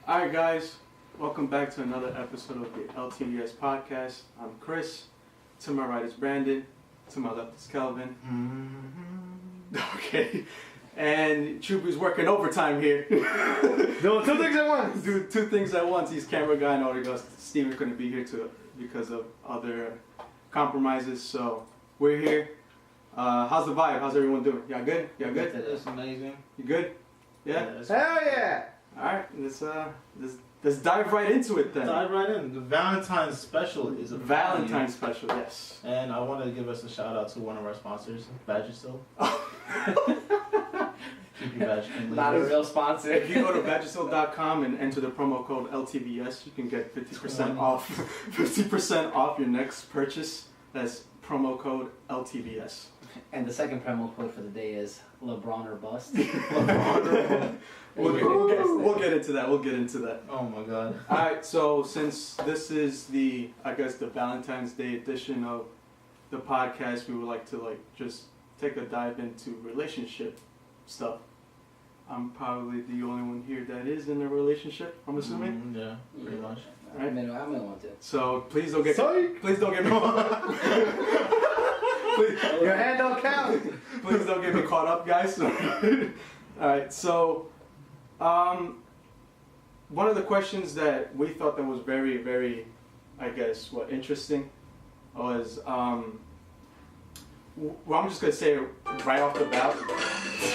Alright guys, welcome back to another episode of the LTVS podcast. I'm Chris, to my right is Brandon, to my left is Kelvin. Okay, and Chubu's working overtime here. Doing two things at once. Do two things at once. He's camera guy and audio. Steven couldn't be here because of other compromises, so we're here. How's the vibe? How's everyone doing? Y'all good? Y'all good? It's amazing. You good? Yeah? Hell yeah! Alright, let's dive right into it then. Dive right in. The Valentine special is a Valentine special, yes. And I want to give us a shout out to one of our sponsors, Vagisil. Keep your vag clean. Not a real sponsor. If you go to vagisil.com and enter the promo code LTVS, you can get 50% off 50% off your next purchase. That's promo code LTVS. And the second promo code for the day is LeBron or bust. We'll get into that. We'll get into that. Oh my god. Alright, so since this is the Valentine's Day edition of the podcast, we would like to just take a dive into relationship stuff. I'm probably the only one here that is in a relationship, I'm assuming. Yeah, pretty much. I may want to. So please don't get me Your hand don't count. Please don't get me caught up, guys. Alright, so one of the questions that we thought that was very, very, interesting was, well, I'm just going to say it right off the bat.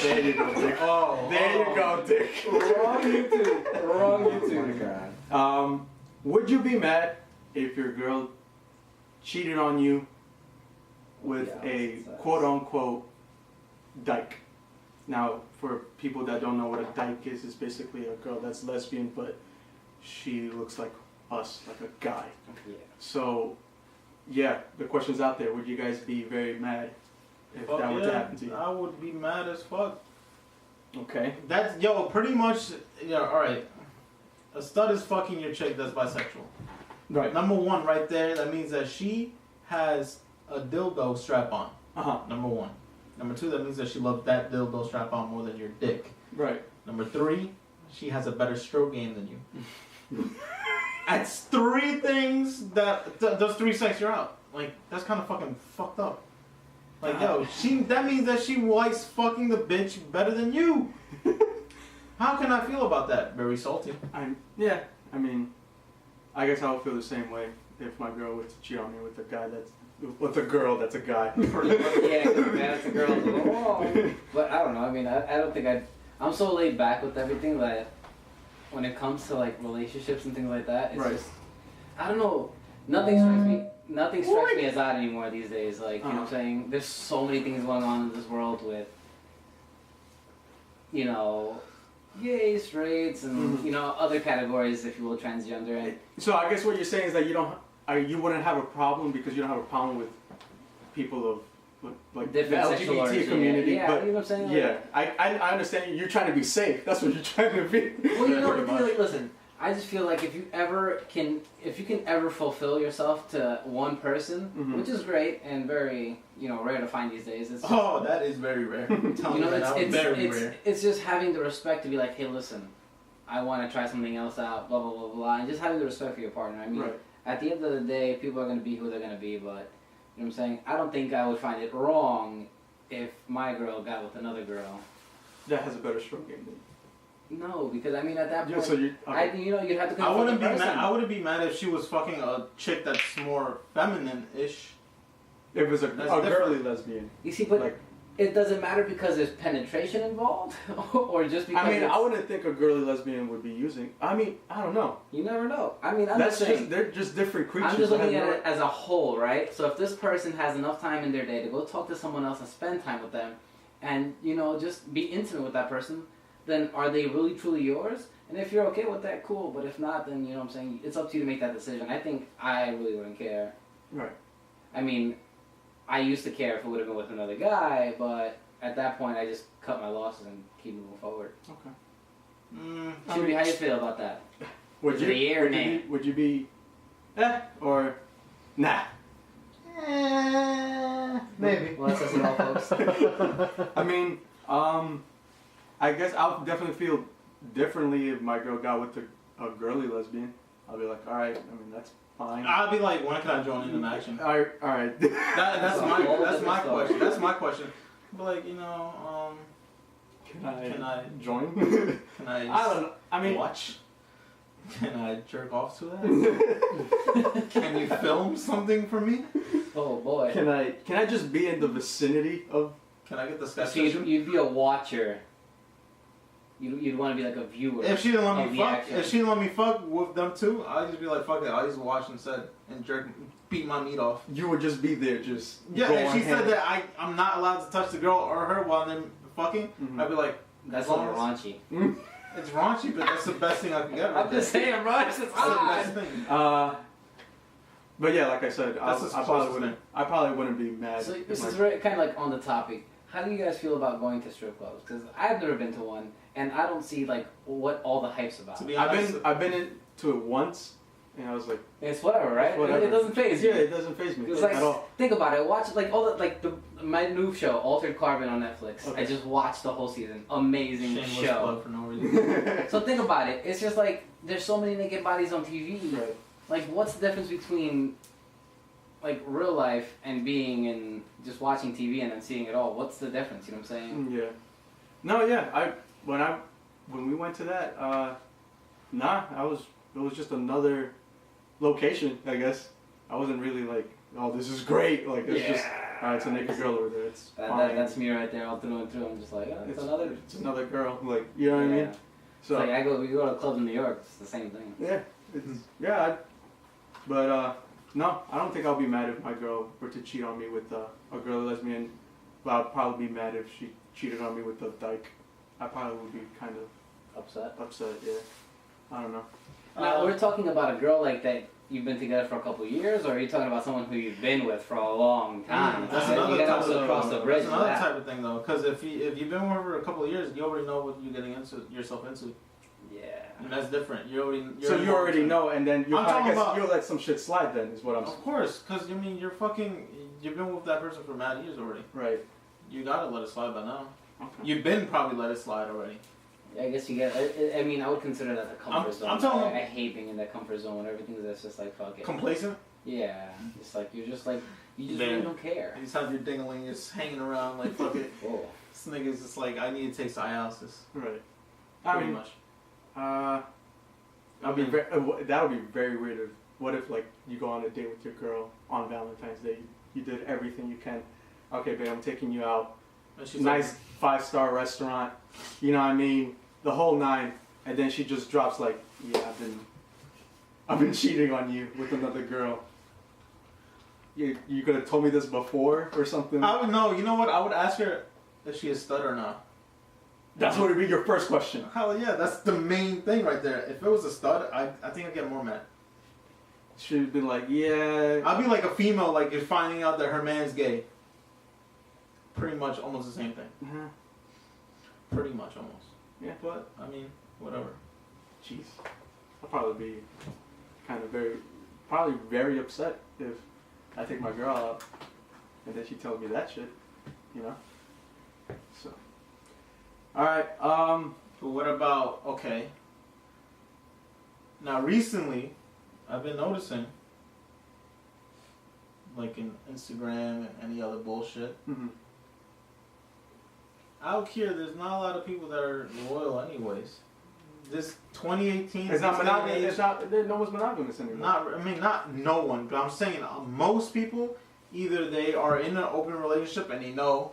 There you go, Dick. Oh, there you go, Dick. Wrong YouTube. Wrong YouTube. Oh my god. Would you be mad if your girl cheated on you with a quote-unquote dyke? Now, for people that don't know what a dyke is, it's basically a girl that's lesbian, but she looks like us, like a guy. Yeah. So, yeah, the question's out there. Would you guys be very mad if that were to happen to you? I would be mad as fuck. Okay. That's, pretty much, alright. A stud is fucking your chick that's bisexual. Right. Number one, right there, that means that she has a dildo strap on. Number one. Number two, that means that she loves that dildo strap on more than your dick. Right. Number three, she has a better stroke game than you. That's three things that those three sex you're out. Like, that's kind of fucking fucked up. Like, that means that she likes fucking the bitch better than you. How can I feel about that? Very salty. I guess I would feel the same way if my girl were to cheat on me with a guy that's a girl that's a guy. Yeah, that's a girl. Oh. But I don't know. I mean, I don't think I'm so laid back with everything that when it comes to like relationships and things like that, it's just, I don't know. Nothing strikes me as odd anymore these days. Like, you know what I'm saying? There's so many things going on in this world with, gay, straights, and other categories, if you will, transgender. And so I guess what you're saying is that you wouldn't have a problem because you don't have a problem with people of like the LGBT community. Yeah, but you know what I'm saying? Yeah, I understand you're trying to be safe. That's what you're trying to be. Well, listen. I just feel like if you can ever fulfill yourself to one person, which is great and very, rare to find these days. It's just, that is very rare. It's just having the respect to be like, hey, listen, I want to try something else out, blah, blah, blah, blah, and just having the respect for your partner. I mean, at the end of the day, people are going to be who they're going to be, but, you know what I'm saying? I don't think I would find it wrong if my girl got with another girl that has a better stroke game than you. No, because I mean at that point, you'd have to. I wouldn't be mad if she was fucking a chick that's more feminine-ish. If it was a girly lesbian. You see, but it doesn't matter because there's penetration involved, or just because. I mean, I wouldn't think a girly lesbian would be using. I mean, I don't know. You never know. I mean, they're just different creatures. I'm just looking at it as a whole, right? So if this person has enough time in their day to go talk to someone else and spend time with them, and just be intimate with that person, then are they really truly yours? And if you're okay with that, cool. But if not, then you know what I'm saying, it's up to you to make that decision. I think I really wouldn't care. Right. I mean, I used to care if it would have been with another guy, but at that point I just cut my losses and keep moving forward. Okay. How do you feel about that? Would you be or nah? Maybe. Well, that's it all, folks. I mean, I guess I'll definitely feel differently if my girl got with a a girly lesbian, I'll be like, all right. I mean, that's fine. I'll be like, when can I join in action? All right. That's my question. That's my question. But like, Can I join? Can I? I don't know. I mean, watch. Can I jerk off to that? Can you film something for me? Oh boy. Can I just be in the vicinity of? Can I get the So sketch? you'd be a watcher. You'd want to be like a viewer. If she didn't let of me the fuck, action. if she didn't let me fuck with them too, I'd just be like, fuck it. I'll just watch instead and beat my meat off. You would just be there, just Yeah, go if on she hand. said that I'm not allowed to touch the girl or her while they're fucking, I'd be like, That's as a long little as- raunchy. It's raunchy, but that's the best thing I can get. Right I'm just saying, bro. It's just That's the odd. best thing. But yeah, like I said, I That's the probably closest wouldn't. thing. I probably wouldn't be mad. So if this my- is very, kind of like on the topic. How do you guys feel about going to strip clubs? Because I've never been to one, and I don't see like what all the hype's about. To be honest, I've been into it once, and I was like, It's whatever, right? Whatever. It doesn't phase you. yeah, it doesn't faze me It's like, at all. think about it. Watch like all the my new show, Altered Carbon on Netflix. Okay. I just watched the whole season. Amazing shameless show. plug for no reason. So think about it. It's just like there's so many naked bodies on TV. Right. Like, what's the difference between like real life and being in just watching TV and then seeing it all? What's the difference? You know what I'm saying? Yeah. No, yeah. When we went to that, it was just another location, I guess. I wasn't really like, oh, this is great. Like, it's just, all right, it's a naked girl over there. It's fine. That's me right there, all through and through. I'm just like, oh, It's another girl. Like, you know what I mean? So it's like we go to clubs in New York. It's the same thing. Yeah. No, I don't think I'll be mad if my girl were to cheat on me with a girl lesbian. But I'd probably be mad if she cheated on me with a dyke. I probably would be kind of Upset. yeah. I don't know. Now we're talking about a girl like that. You've been together for a couple of years, or are you talking about someone who you've been with for a long time? That's You another gotta type also of cross the bridge. That's for another that. type of thing though, because if you've been with her for a couple of years, you already know what you're getting yourself into. Yeah. And that's different. You already know, and then I'm talking about- you'll let some shit slide. Then is what I'm. Of course, because you've been with that person for mad years already. Right. You gotta let it slide by now. Okay. You've been probably let it slide already. I guess you get. I mean, I would consider that the comfort zone. I'm telling- I hate being in that comfort zone when everything's just like fuck it. Complacent. Yeah, it's like you just really Man. don't care. You just have your dingling just hanging around like fuck it. Whoa. This nigga's just like, I need to take dialysis. Right. Pretty much. That would be very weird. What if like you go on a date with your girl on Valentine's Day? You did everything you can. Okay, babe, I'm taking you out. And she's Nice 5-star restaurant. You know what I mean? The whole nine. And then she just drops like, yeah, I've been cheating on you with another girl. You could have told me this before or something. I would know. You know what? I would ask her if she is stud or not. That's what would be your first question. Hell yeah, that's the main thing right there. If it was a stud, I think I'd get more mad. She'd be like, yeah. I'd be like a female, like you're finding out that her man's gay. Pretty much almost the same thing. Uh-huh. Pretty much almost. Yeah. But, I mean, whatever. Jeez. I'll probably be probably very upset if I take my girl out and then she tells me that shit, you know? So. Alright, But what about, okay. Now recently, I've been noticing, like in Instagram and any other bullshit, out here there's not a lot of people that are loyal anyways. This 2018, it's not monogamous. monogamous. No one's monogamous anymore. Not no one, but I'm saying most people, either they are in an open relationship and they know,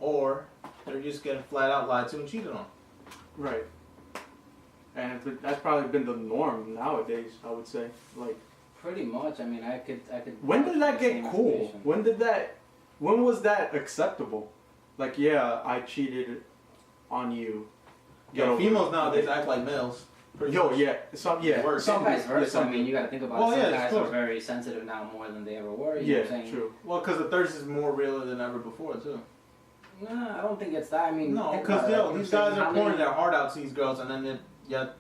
or they're just getting flat out lied to and cheated on. Right. And that's probably been the norm nowadays, I would say. Like, Pretty much. I mean, I could. when did that Same get cool? information. When was that acceptable? Like, yeah, I cheated on you. Yo, females nowadays act like males. Yo, yeah, some Vice versa. some I mean, you got to think about Well, it. Some yeah, guys of course. are very sensitive now more than they ever were. You know yeah, what I'm saying? true. Well, because the thirst is more realer than ever before, too. Nah, I don't think it's that. I mean, No, think because, about it. these guys How are many- pouring their heart out to these girls, and then, these girls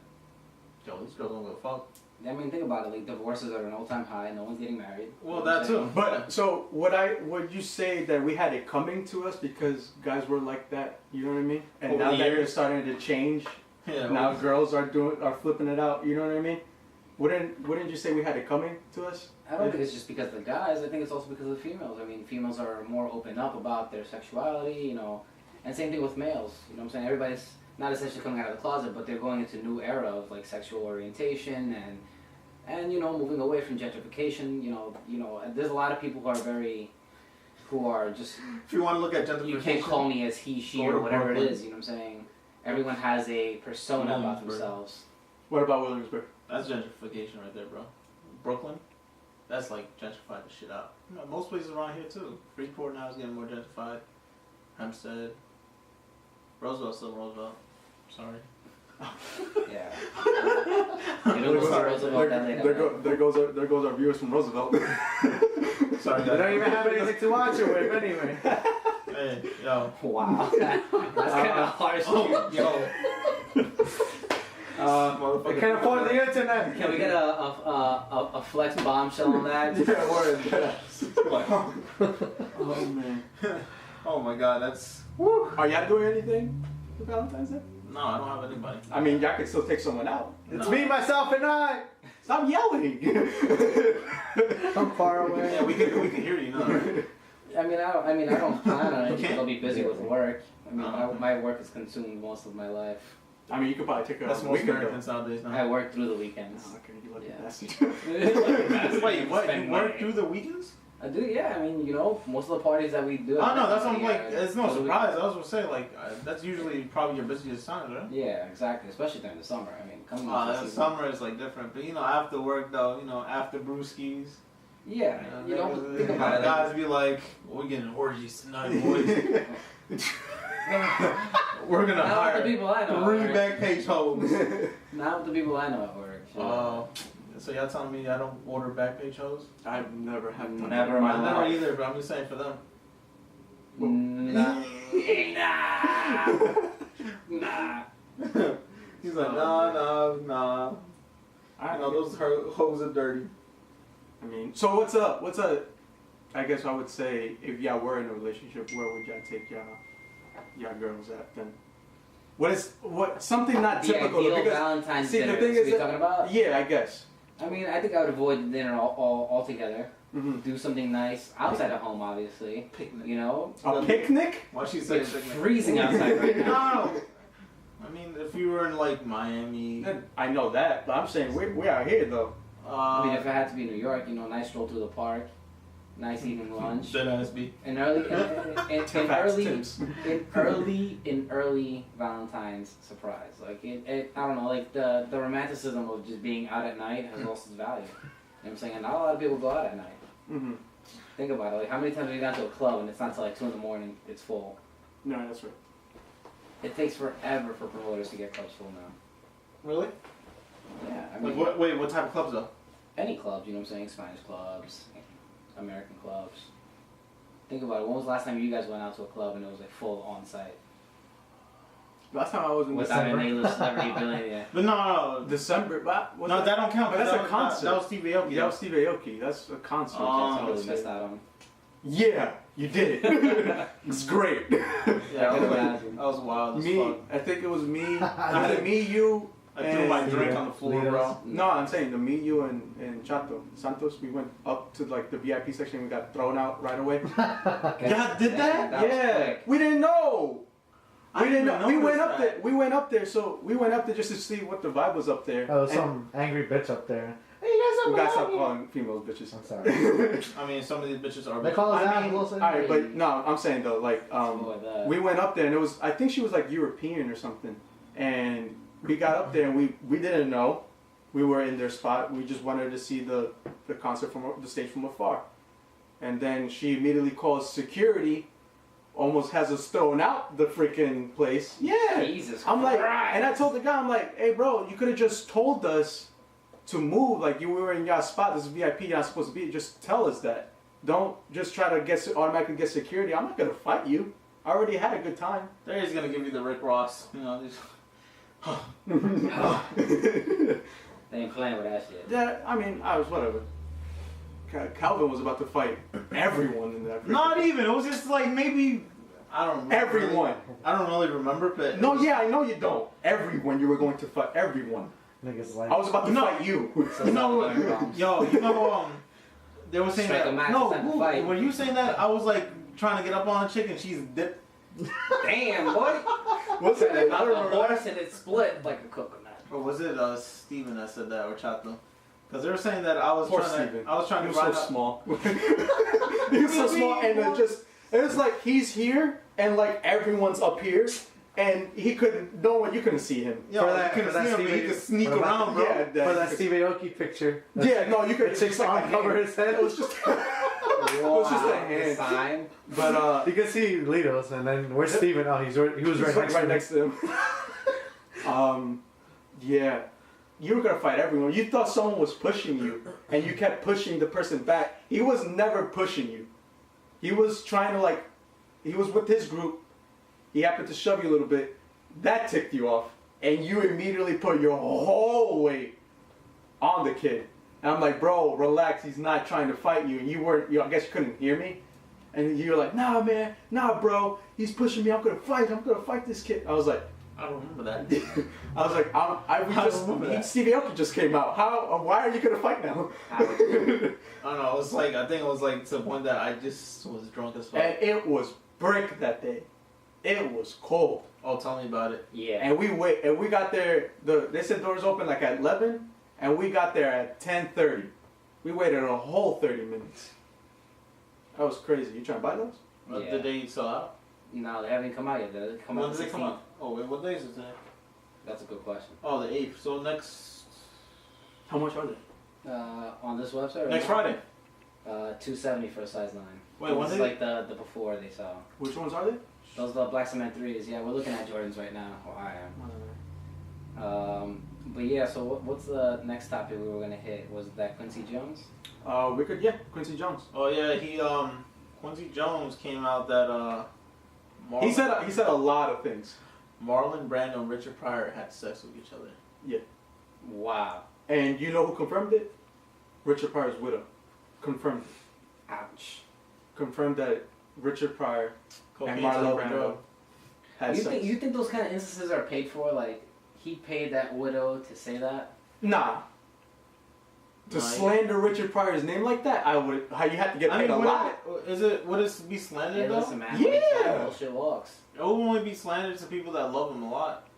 don't give a fuck. I mean, think about it. Like, divorces are an all-time high. No one's getting married. Well, You know what that I'm too. saying? But so would you say that we had it coming to us because guys were like that? You know what I mean? And Over now the that they're years? starting to change Yeah. Now girls are flipping it out. You know what I mean? Wouldn't you say we had it coming to us? I don't think it's just because of the guys. I think it's also because of the females. I mean, females are more open up about their sexuality, you know, and same thing with males. You know what I'm saying? Everybody's not essentially coming out of the closet, but they're going into a new era of like sexual orientation and you know, moving away from gentrification. You know, there's a lot of people who are just. If you want to look at gentrification, You can't call me as he, she, or whatever it is. You know what I'm saying? Everyone has a persona about themselves. What about Williamsburg? That's gentrification right there, bro. Brooklyn, that's like gentrified the shit out. You know, most places around here too. Freeport now is getting more gentrified. Hempstead, Roosevelt's still Roosevelt. Sorry. Yeah. You know, Roosevelt that late There goes our viewers from Roosevelt. Sorry, They don't even have anything to watch it with anyway. Hey, yo. Wow. That's kind of harsh. Yo. They can't afford the internet. Can we get a flex bombshell on that? Yeah, word. Oh man. Oh my god, that's. Woo. Are y'all doing anything for Valentine's Day? No, I don't have anybody. I mean, y'all can still take someone out. It's me, myself, and I. Stop yelling. I'm far away. Yeah, we can hear you now. I don't plan on it You because can't? I'll be busy with work. I mean, my work is consumed most of my life. I mean, you could probably take a That's most weekend. Americans nowadays I now. work through the weekends. Oh, okay, you lucky Yeah. bastard. Wait, what? Spend You work money. through the weekends? I do, yeah. I mean, you know, most of the parties that we do. Oh no, that's what I'm like. Yeah, It's no through the surprise. I was gonna say like that's usually probably your busiest time, right? Yeah, exactly. Especially during the summer. I mean, coming Oh, into the season. summer is like different, but you know, after work though, you know, after brewskis, Yeah, you know, niggas- think about it. guys be like, "We're getting orgies tonight, boys. We're gonna Not with the hire people I know. 3 at work. back page hoes." Not with the people I know at work. Oh, so y'all telling me I don't order back page hoes? I've never had time. Never in my I never life. either, but I'm just saying for them. Nah. Nah. He's like, nah. I know those hoes are dirty. I mean, so what's up? I guess I would say if y'all were in a relationship, where would y'all take y'all girls at then? What something not The typical? ideal Because Valentine's see, dinner. the thing Is is we that- talking about? yeah, I guess. I mean, I think I would avoid the dinner altogether. Mm-hmm. Do something nice outside of home, obviously. Picnic. You know, A picnic? Why she say it's picnic? freezing outside right now. No. I mean, if you were in like Miami, I know that, but I'm saying we are here though. I mean, if it had to be New York, you know, nice stroll through the park, nice evening lunch, dead ass be. an early, Facts, an early Valentine's surprise. Like I don't know, like the romanticism of just being out at night has lost its value. You know what I'm saying? And not a lot of people go out at night. Mm-hmm. Think about it. Like, how many times have you gone to a club and it's not till like 2 in the morning? It's full. No, that's right. It takes forever for promoters to get clubs full now. Really? Yeah, I mean, Like what type of clubs though? any clubs, you know what I'm saying? Spanish clubs, American clubs. Think about it. When was the last time you guys went out to a club and it was like full on site? Last time I was in Without December. an A-list celebrity billionaire. But no. December, but No, that don't count. But that's that a was, concert. That was Steve Aoki. That was Steve Aoki. That's a concert. Oh, I totally missed out on. Yeah, you did it. It's great. Yeah, I I could was, imagine. I was wild as Me, fuck. I think it was me. Either me, you. I threw my and- drink on the floor, bro. No, I'm saying the me, you, and Chato Santos. We went up to like the VIP section. We got thrown out right away. God did that? That was Yeah, quick. we didn't know. I We didn't didn't know. We went notice up that. there. We went up there. So we went up there just to see what the vibe was up there. Oh, And some angry bitch up there. Hey, you guys we are gotta stop belonging. calling females bitches. I'm sorry. I mean, some of these bitches are. They call us I mean, assholes. alright, but no, I'm saying though, like, Or the- we went up there and it was, I think she was like European or something, and we got up there and we didn't know, we were in their spot. We just wanted to see the concert from the stage from afar, and then she immediately calls security, almost has us thrown out the freaking place. Yeah, Jesus I'm like, Christ. and I told the guy, I'm like, hey bro, you could have just told us to move. Like, you were in your spot. This is VIP. You're not supposed to be. Just tell us that. Don't just try to automatically get security. I'm not gonna fight you. I already had a good time. They're just gonna give you the Rick Ross. You know, just. They ain't playing with that shit. Yeah, I mean, I was whatever. Calvin was about to fight everyone in that. Not even. It was just like maybe I don't remember. Everyone. I don't really remember, but No, yeah, I know you don't. Everyone, you were going to fight everyone. Niggas like. I was about to fight you. You know, they were saying Strike that. a match, No, it's time to fight. were you saying that? I was like trying to get up on a chick and she's dipped. Damn, boy. What's it? I A don't remember. horse and it split like a coconut. Or was it Steven that said that, or Chato? Because they were saying that I was Poor trying Steven. to. I was trying He to was ride so up. small. He was so small, and it was like he's here, and like everyone's up here, and he couldn't. No one, you couldn't see him. Yo, For you that- couldn't for that see him, but he Stevie- could sneak for that- around, bro. Yeah, For that Steve Aoki picture. Yeah, no, you could. The chick's arm cover his head. It was just. It was just a hand. Sign. But You can see Litos, and then where's Steven? Oh, he was right next to him. him. Yeah, you were gonna fight everyone. You thought someone was pushing you, and you kept pushing the person back. He was never pushing you. He was trying to like. He was with his group. He happened to shove you a little bit. That ticked you off, and you immediately put your whole weight on the kid. And I'm like, bro, relax. He's not trying to fight you. And you weren't. I guess you couldn't hear me. And you were like, nah, man, nah, bro. He's pushing me. I'm gonna fight this kid. I was like. I don't remember that. I was like, Stevie Aoki just came out. Why are you gonna fight now? I don't know. It was like, I think it was like to the point that I just was drunk as fuck. And it was break that day. It was cold. Oh, tell me about it. Yeah. And we got there. They said doors open like at 11, and we got there at 10:30. We waited a whole 30 minutes. That was crazy. You trying to buy those? Yeah. Did they sell out? No, they haven't come out yet. They come When out did they come 16th. out? Oh, wait, what day is it today? That's a good question. Oh, the 8th. So next How much are they? On this website? next Friday. $270 for a size 9. Wait, when This is they- like the before they saw. Which ones are they? Those are the Black Cement 3s. Yeah, we're looking at Jordans right now. Or I am. But yeah, so what's the next topic we were gonna hit? Was that Quincy Jones? We could Quincy Jones. Oh yeah, Quincy Jones came out that Marlon, He said a lot of things. Marlon Brando and Richard Pryor had sex with each other. Yeah. Wow. And you know who confirmed it? Richard Pryor's widow. Confirmed it. Ouch. Confirmed that Richard Pryor Cocaine and Marlon over Brando drug. had sex. You think those kind of instances are paid for? Like he paid that widow to say that? Nah. To No, slander Richard Pryor's name like that, I would. How you had to get I paid mean, a lot. would it be slandered Hey, though? listen, man. Yeah. Yeah. Bullshit walks. It would only be slandered to people that love him a lot.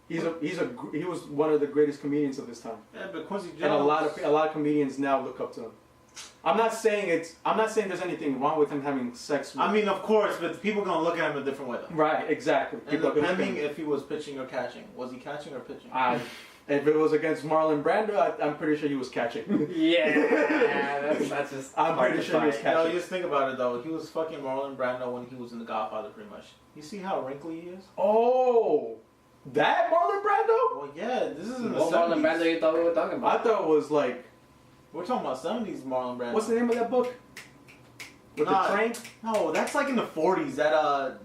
He was one of the greatest comedians of his time, Yeah, but Quincy Jones. and a lot of comedians now look up to him. I'm not saying there's anything wrong with him having sex with. I mean, of course, but people gonna look at him a different way though. Right, exactly. And People are gonna depending think- if he was pitching or catching, was he catching or pitching? If it was against Marlon Brando, I'm pretty sure he was catching. Yeah, that's just. I'm hard pretty to sure he was fight. catching. No, just think about it though. He was fucking Marlon Brando when he was in The Godfather, pretty much. You see how wrinkly he is? Oh, that Marlon Brando? Well, yeah, this is in the What Marlon 70s. Brando you thought we were talking I about? thought it was like, We're talking about 70s Marlon Brando. what's the name of that book? With Nah, the train? No, that's like in the 40s. That a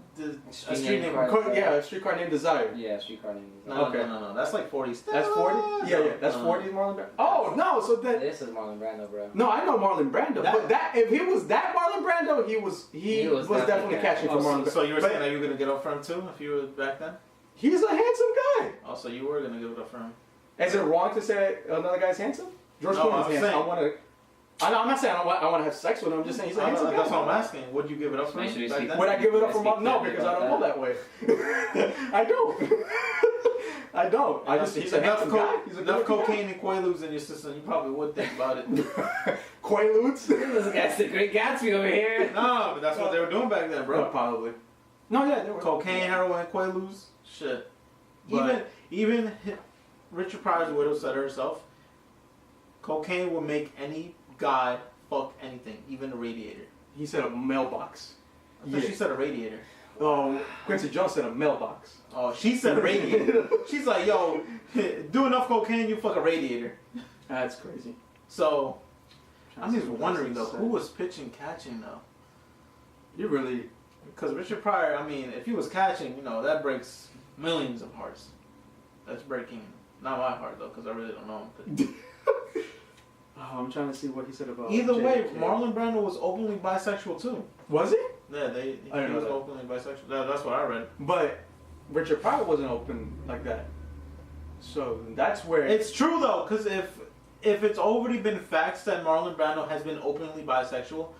street name. Car- Yeah, a streetcar named Desire. Yeah, streetcar name. No, Okay. no. That's like 40s. That's 40? Yeah, that's 40 Marlon Brando. Oh, no, so then. This is Marlon Brando, bro. No, I know Marlon Brando, but if he was that Marlon Brando, he was definitely catching for Marlon Brando. So you were But saying that you were gonna get up for him too if you were back then? he's a handsome guy. Oh, so you were gonna give it up for him? Is it wrong to say another guy's handsome? George No, Clooney's I'm handsome. saying- I'm not saying I want to have sex with him. I'm just saying he's a handsome guy. That's what I'm asking. Would you give it up for Make sure him you back speak- then? Would I give it up for Speak Marlon? No, clearly because I about don't roll that way. I don't. I don't. I just he's a handsome guy. He's a enough good-looking guy. cocaine and Quaaludes in your system, you probably would think about it. Quaaludes? This guy's the Great Gatsby over here. No, but that's what they were doing back then, Bro, bro. probably. No, yeah, they were. Cocaine, heroin, Quaaludes, shit. But- Even Richard Pryor's widow said herself, cocaine will make any guy fuck anything, even a radiator. He said a mailbox. I thought Yeah. she said a radiator. Oh, Quincy Jones said a mailbox. Oh, she said a radiator. She's like, yo, do enough cocaine, you fuck a radiator. That's crazy. So, I'm just What wondering else though, he said. who was pitching catching though? You really. Because Richard Pryor, I mean, if he was catching, you know, that breaks millions of hearts. That's breaking, not my heart though, because I really don't know him. But Oh, I'm trying to see what he said about. either way, JFK. Marlon Brando was openly bisexual too. Was he? Yeah, he was openly bisexual. That's what I read. But Richard Pryor wasn't open like that. So that's where it's true though, because if it's already been facts that Marlon Brando has been openly bisexual,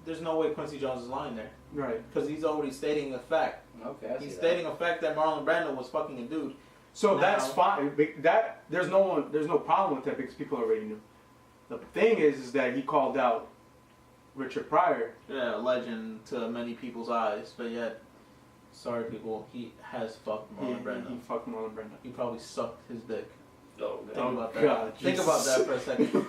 there's no way Quincy Jones is lying there. Right. Because he's already stating a fact. Okay. He's stating a fact that Marlon Brando was fucking a dude. So that's fine. That there's no problem with that because people already knew. The thing is that he called out Richard Pryor. Yeah, a legend to many people's eyes, but yet, sorry people, he has fucked Marlon Brando. He fucked Marlon Brando. He probably sucked his dick. Oh, Think about that. God, Think about that for a second.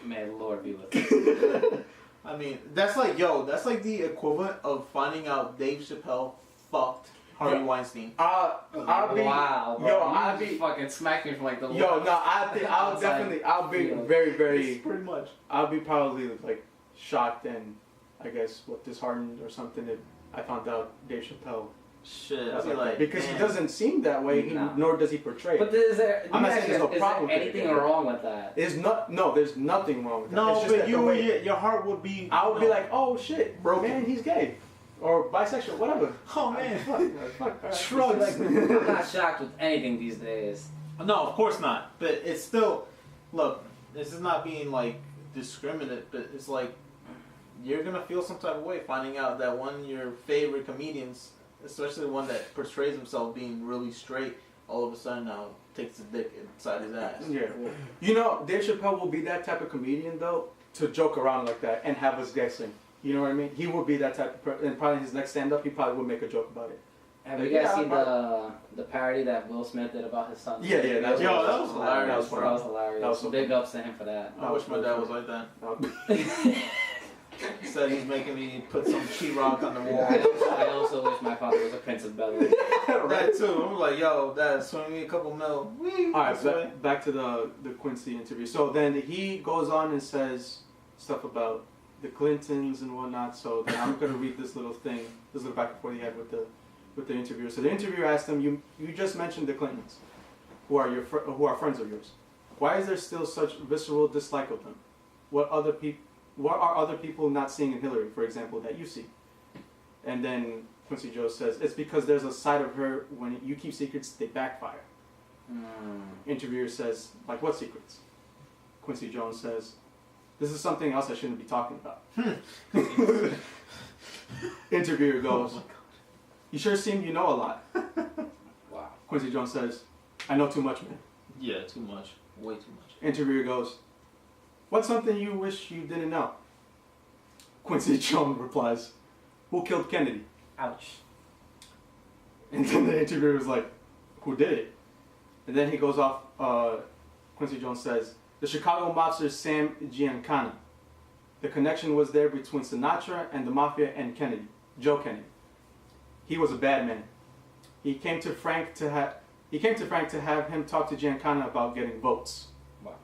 May the Lord be with us. I mean, that's like the equivalent of finding out Dave Chappelle fucked Harvey Weinstein. Wow. I'll be fucking smack me from like the. I'll be very, very. Pretty much. I'll be probably like shocked and I guess disheartened or something if I found out Dave Chappelle. Shit, That's I'd be like, because damn. he doesn't seem that way, nor does he portray it. But is there anything wrong with that? There's nothing wrong with that. No, it's just but your heart would be. I would be like, oh shit, broken. Man, he's gay, or bisexual, whatever. Oh man, fuck. Shrugs. I'm not shocked with anything these days. No, of course not. But it's still, look, this is not being like discriminate, but it's like you're gonna feel some type of way finding out that one of your favorite comedians, especially the one that portrays himself being really straight, all of a sudden now takes his dick inside his ass. Yeah. You know, Dave Chappelle will be that type of comedian though to joke around like that and have us guessing. You know what I mean? He would be that type of person. And probably his next stand-up, he probably would make a joke about it. Have you guys seen the parody that Will Smith did about his son? Yeah, that was hilarious. That was hilarious. That was so Big ups to him for that. I wish my dad was like that. He said he's making me put some sheetrock on the wall. I also wish my father was a Prince of Bel-Air. That too. I'm like, yo, Dad, swing me a couple mil. Alright, back to the Quincy interview. So then he goes on and says stuff about the Clintons and whatnot. So then I'm going to read this little thing, this little back and forth he had with the interviewer. So the interviewer asked him, you just mentioned the Clintons, who are friends of yours. Why is there still such visceral dislike of them? What are other people not seeing in Hillary, for example, that you see? And then Quincy Jones says, it's because there's a side of her, when you keep secrets, they backfire. Interviewer says, like what secrets? Quincy Jones says, this is something else I shouldn't be talking about. Interviewer goes, you sure seem you know a lot. Wow. Quincy Jones says, I know too much, man. Yeah, too much. Way too much. Interviewer goes, what's something you wish you didn't know? Quincy Jones replies, who killed Kennedy? Ouch. And then the interviewer was like, who did it? And then he goes off, Quincy Jones says, the Chicago mobster Sam Giancana. The connection was there between Sinatra and the mafia and Kennedy, Joe Kennedy. He was a bad man. He came to Frank to have him talk to Giancana about getting votes. Wow.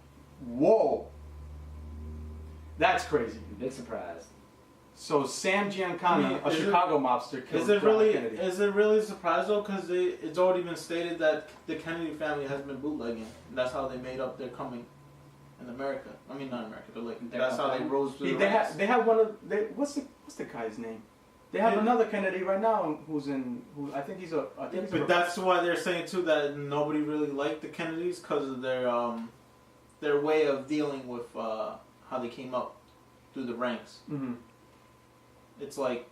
Whoa. That's crazy. Big surprise. So Sam Giancana, a Chicago mobster, killed Kennedy. Is it really a surprise though? Because it's already been stated that the Kennedy family has been bootlegging. That's how they made up their coming in America. I mean, not America, but like that's how they rose to the ranks. They have one of what's the guy's name? They have another Kennedy right now I think he's a. But that's why they're saying too that nobody really liked the Kennedys because of their way of dealing with how they came up through the ranks. Mm-hmm. It's like,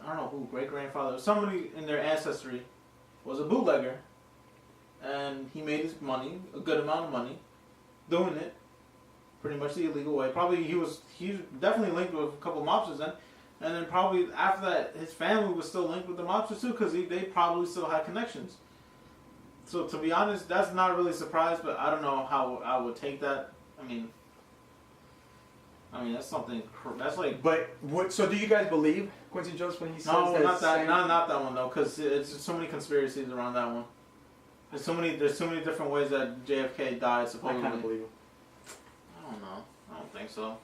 I don't know who, great-grandfather, somebody in their ancestry was a bootlegger, and he made his money, a good amount of money, doing it, pretty much the illegal way. Probably he's definitely linked with a couple of mobsters then, and then probably after that, his family was still linked with the mobsters too, because they probably still had connections. So to be honest, that's not really a surprise, but I don't know how I would take that. I mean, that's something. That's like. But so do you guys believe Quincy Jones when he says that? No, not that one though, because it's just so many conspiracies around that one. There's so many different ways that JFK died supposedly. I kind of believe him. I don't know. I don't think so.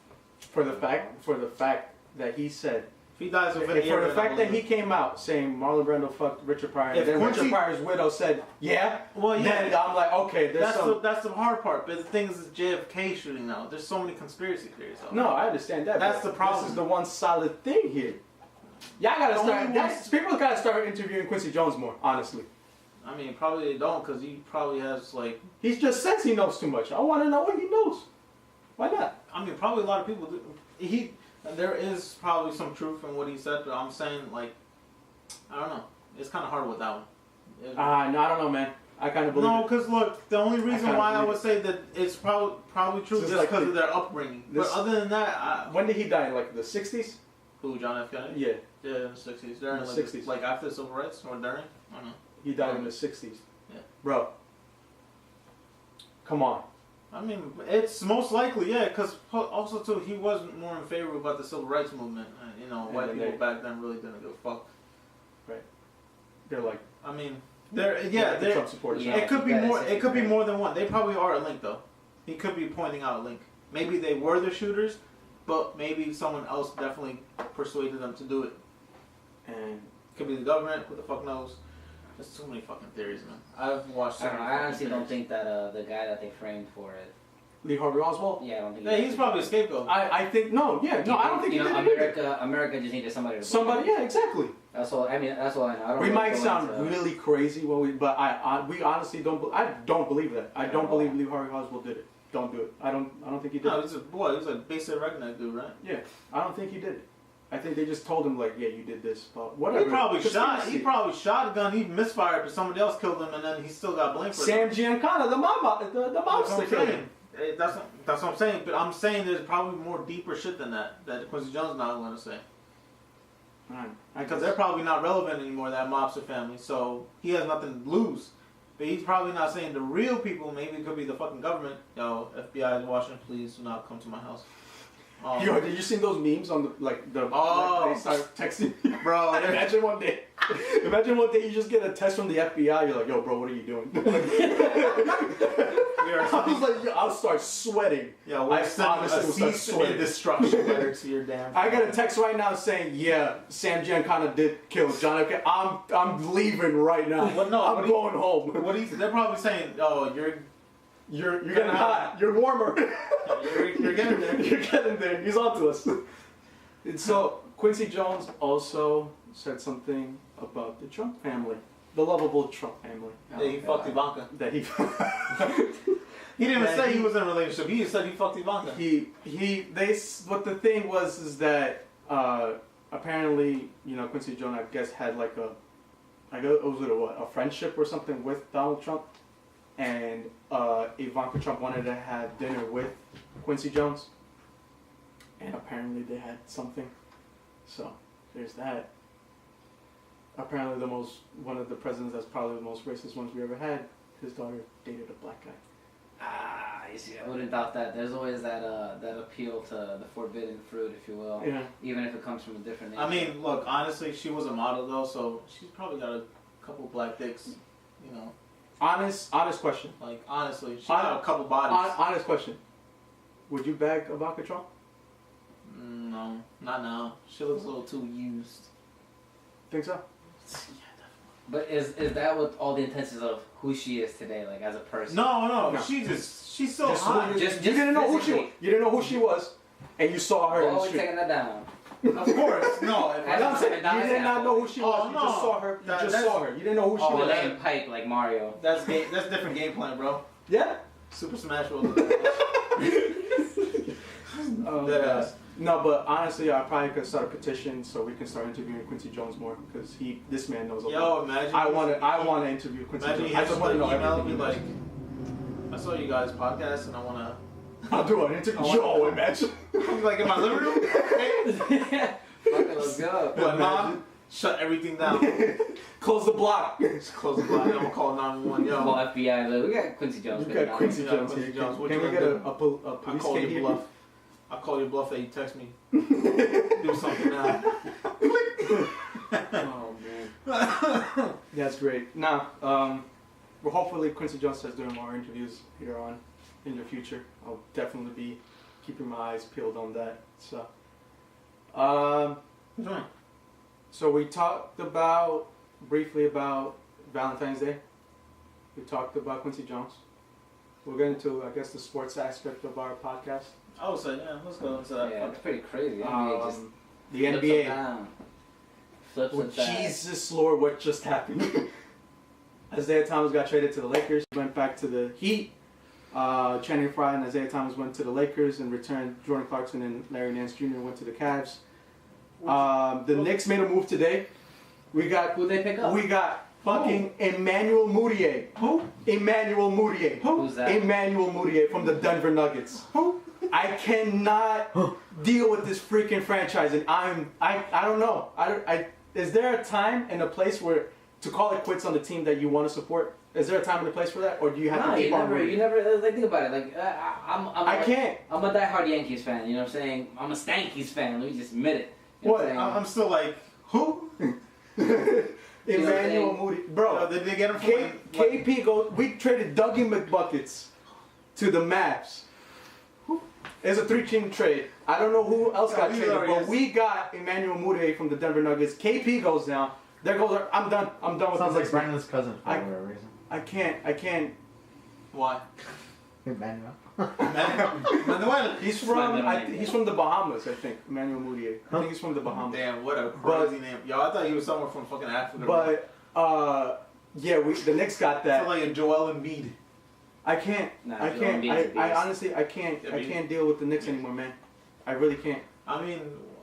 For the fact that he said If he dies of And for the fact that he came out saying Marlon Brando fucked Richard Pryor, and then Richard Pryor's widow said, yeah, then I'm like, okay, that's the hard part. But the thing is, it's JFK shooting now. There's so many conspiracy theories out there. No, I understand that. That's the problem. This is the one solid thing here. Y'all gotta start. People gotta start interviewing Quincy Jones more, honestly. I mean, probably they don't, because he probably has, like... He just says he knows too much. I want to know what he knows. Why not? I mean, probably a lot of people do. There is probably some truth in what he said, but I'm saying, like, I don't know. It's kind of hard with that one. No, I don't know, man. I kind of believe No, because look, the only reason why I would say that it's probably true is like because of their upbringing. But other than that... when did he die? Like the 60s? Who, John F. Kennedy? Yeah. Yeah, in the 60s. During In the like, 60s. Like after the Civil Rights or during? I don't know. He died in the 60s. Yeah. Bro. Come on. I mean, it's most likely, yeah, because also, too, he wasn't more in favor about the Civil Rights movement. You know, white people back then really didn't give a fuck. Right. They're like... I mean, Trump supporters. It could be more. It could be more than one. They probably are a link, though. He could be pointing out a link. Maybe they were the shooters, but maybe someone else definitely persuaded them to do it. And could be the government. Who the fuck knows? There's so many fucking theories, man. I've watched. I honestly don't think that the guy that they framed for it. Lee Harvey Oswald? Yeah, I don't think. Yeah, he's probably a scapegoat. I think no. Yeah, no. I don't think you he know, did America just needed somebody to. Somebody, yeah, exactly. That's all. I mean, that's all I know. I don't we really might sound really crazy when but we honestly don't. I don't believe that. I don't believe Lee Harvey Oswald did it. Don't do it. I don't think he did. No, he's a boy. He's a basic redneck dude, right? Yeah, I don't think he did it. I think they just told him like, yeah, you did this, but whatever. He probably shot a gun. He misfired, but somebody else killed him, and then he still got blamed for it. Sam Giancana, the mobster killed him. That's what I'm saying. But I'm saying there's probably more deeper shit than that Quincy Jones not going to say. Because they're probably not relevant anymore, that mobster family. So he has nothing to lose. But he's probably not saying the real people. Maybe it could be the fucking government. Yo, FBI is watching. Please do not come to my house. Yo, did you see those memes on they start texting? Bro, imagine one day you just get a text from the FBI. You're like, yo, bro, what are you doing? I was like, yo, I'll start sweating. Yeah, I honestly will start sweating. Destruction letter to your damn. I got a text right now saying, yeah, Sam Giancana did kill John F. Kennedy. I'm leaving right now. Well, no, I'm going home. They're probably saying, oh, You're getting hot. You're warmer. You're getting there. You're getting there. He's on to us. And so Quincy Jones also said something about the Trump family, the lovable Trump family. Yeah, he fucked Ivanka. That he. He didn't even say he was in a relationship. He just said he fucked Ivanka. What the thing was is that apparently, you know, Quincy Jones, I guess, had like a friendship or something with Donald Trump. And Ivanka Trump wanted to have dinner with Quincy Jones, and apparently they had something. So there's that. Apparently one of the presidents that's probably the most racist ones we ever had. His daughter dated a black guy. You see, I wouldn't doubt that. There's always that appeal to the forbidden fruit, if you will. Yeah. Even if it comes from a different name. I mean, look, honestly, she was a model though, so she's probably got a couple black dicks, you know. Honest question. Like, honestly, she got a couple bodies. Honest question. Would you bag Ivanka Trump? No, not now. She looks a little too used. Think so? Yeah, definitely. But is that with all the intentions of who she is today, like as a person? No. She's so hot. You didn't know who she was. You didn't know who she was, and you saw her in the street. Taking that down. Of course, no. You did not know who she was. You just saw her. You just saw her. You didn't know who she was. Laying pipe like Mario. That's different game plan, bro. Yeah. Super Smash Bros. No, but honestly, I probably could start a petition so we can start interviewing Quincy Jones more because this man knows a lot. Yo, imagine. I want to interview Quincy Jones. I just want to know everything. Like, I saw you guys' podcast and I want to. I'll do an interview. Yo, imagine. I'm like in my living room. Fucking let's go. But Mom, shut everything down. Close the block. Just close the block. I'm gonna call 911. Yo. Call FBI. Look, we got Quincy Jones. You got Quincy Jones. Quincy Jones. Can we get a police case here? Bluff. I call your bluff that you text me. Do something now. Oh man. That's great. Now, well, hopefully Quincy Jones starts doing more interviews later on in the future. I'll definitely be keeping my eyes peeled on that. So, Which one? So we talked briefly about Valentine's Day. We talked about Quincy Jones. We'll get into, I guess, the sports aspect of our podcast. Oh, so yeah, let's go into that. Yeah, it's pretty crazy. NBA just the NBA. Flips Oh, Jesus Lord, what just happened? Isaiah Thomas got traded to the Lakers. Went back to the Heat. Channing Frye and Isaiah Thomas went to the Lakers and returned. Jordan Clarkson and Larry Nance Jr. went to the Cavs. The Knicks made a move today. We got who they pick up? We got fucking Emmanuel Mudiay. Who? Emmanuel Mudiay. Who's that? Emmanuel Mudiay from the Denver Nuggets. Who? I cannot deal with this freaking franchise, and I don't know. Is there a time and a place where to call it quits on the team that you want to support? Is there a time and a place for that, or do you have to keep on rooting? You never. Like, think about it. Like I can't. I'm a diehard Yankees fan. You know what I'm saying? I'm a Stankies fan. Let me just admit it. You know What? I'm still like, who? Emmanuel Moody, bro. Did they get him from KP goes. We traded Dougie McBuckets to the Mavs. It's a 3-team trade. I don't know who else got traded, but we got Emmanuel Mudiay from the Denver Nuggets. KP goes down. There goes. I'm done. I'm done with Sounds this. like Brandon's cousin for whatever reason. I can't. Why? Emmanuel. Manuel. He's from the Bahamas, I think. Emmanuel Mudiay. I think he's from the Bahamas. Damn, what a crazy name. Yo, I thought he was somewhere from fucking Africa. But yeah, the Knicks got that. Sounds like a Joel Embiid. I can't. Nah, I can't. I honestly, I can't. Yeah, I can't deal with the Knicks anymore, man. I really can't. I mean,